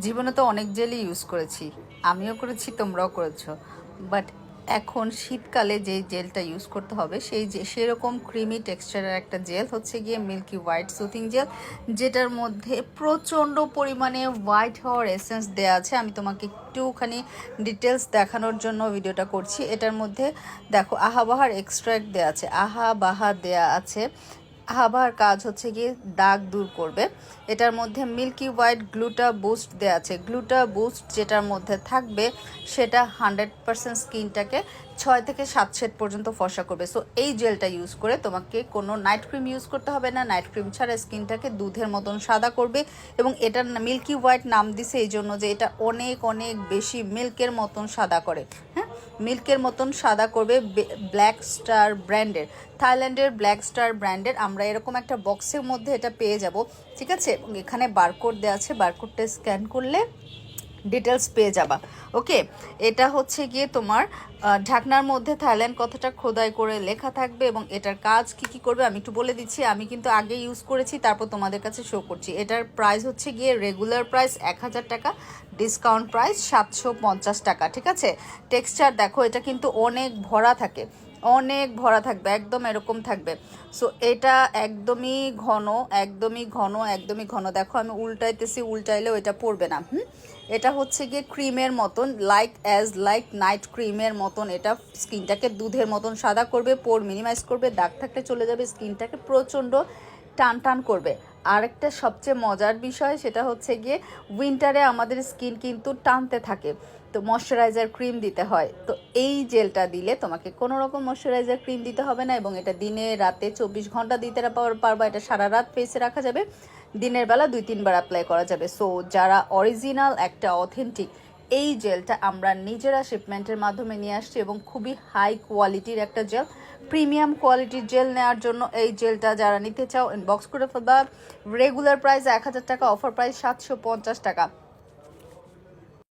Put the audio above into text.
জীবনে তো অনেক জেলই ইউজ করেছি, আমিও করেছি, তোমরাও করেছো। বাট এখন শীতকালে যে জেলটা ইউজ করতে হবে সেই যে সেরকম ক্রিমি টেক্সচারের একটা জেল হচ্ছে গিয়ে মিল্কি হোয়াইট সুথিং জেল, যেটার মধ্যে প্রচণ্ড পরিমাণে হোয়াইট হওয়ার এসেন্স দেওয়া আছে। আমি তোমাকে একটুখানি ডিটেলস দেখানোর জন্য ভিডিওটা করছি। এটার মধ্যে দেখো আহাবাহার এক্সট্রাক্ট দেওয়া আছে, আহাবাহা দেওয়া আছে। আবার কাজ হচ্ছে গিয়ে দাগ দূর করবে। এটার মধ্যে মিল্কি হোয়াইট গ্লুটা বুস্ট দেওয়া আছে। গ্লুটা বুস্ট যেটার মধ্যে থাকবে সেটা 100% স্কিনটাকে 6 থেকে 7 শেড পর্যন্ত ফর্সা করবে। সো এই জেলটা ইউজ করে তোমাকে কোনো নাইট ক্রিম ইউজ করতে হবে না। নাইট ক্রিম ছাড়া স্কিনটাকে দুধের মতন সাদা করবে। এবং এটার মিল্কি হোয়াইট নাম দিছে এই জন্য যে এটা অনেক অনেক বেশি মিল্কের মতন সাদা করে। হ্যাঁ, মিল্কের মতন সাদা করবে। ব্ল্যাক স্টার ব্র্যান্ডের, থাইল্যান্ডের ব্ল্যাক স্টার ব্র্যান্ডের আমরা এরকম একটা বক্সের মধ্যে এটা পেয়ে যাব। ঠিক আছে, এবং এখানে বারকোড দেওয়া আছে, বারকোডটা স্ক্যান করলে ডিটেলস পেয়ে যাবা। ওকে, এটা হচ্ছে গিয়ে তোমার ঢাকনার মধ্যে থাইল্যান্ড কথাটা খোদাই করে লেখা থাকবে। এবং এটার কাজ কি কি করবে আমি একটু বলে দিচ্ছি। আমি কিন্তু আগে ইউজ করেছি, তারপর তোমাদের কাছে শো করছি। এটার প্রাইস হচ্ছে গিয়ে রেগুলার প্রাইস 1000 টাকা, ডিসকাউন্ট প্রাইস 750 টাকা। ঠিক আছে, টেক্সচার দেখো, এটা কিন্তু অনেক ভরা থাকে, অনেক ভরা থাকবে, একদম এরকম থাকবে। সো এটা একদমই ঘন, একদমই ঘন, একদমই ঘন। দেখো আমি উল্টাইতেছি, উল্টাইলেও এটা পড়বে না। এটা হচ্ছে গিয়ে ক্রিমের মতন, লাইক নাইট ক্রিমের মতন। এটা স্কিনটাকে দুধের মতন সাদা করবে, পোর মিনিমাইজ করবে, দাগ থাকলে চলে যাবে, স্কিনটাকে প্রচণ্ড টান টান করবে। আরেকটা সবচেয়ে মজার বিষয় সেটা হচ্ছে গিয়ে উইন্টারে আমাদের স্কিন কিন্তু টানতে থাকে, তো ময়শ্চারাইজার ক্রিম দিতে হয়। তো এই জেলটা দিলে তোমাকে কোনো রকম ময়শ্চারাইজার ক্রিম দিতে হবে না। এবং এটা দিনে রাতে 24 ঘন্টা দিতে পারবা। এটা সারা রাত ফেসে রাখা যাবে, দিনের বেলা 2-3 বার অ্যাপ্লাই করা যাবে। সো যারা অরিজিনাল একটা অথেন্টিক এই জেলটা আমরা নিজেরা শিপমেন্টের মাধ্যমে নিয়ে আসছি এবং খুবই হাই কোয়ালিটির একটা জেল, প্রিমিয়াম কোয়ালিটির জেল নেওয়ার জন্য এই জেলটা যারা নিতে চাও ইনবক্স করে ফেলবা। রেগুলার প্রাইস 1000 টাকা, অফার প্রাইস 750 টাকা।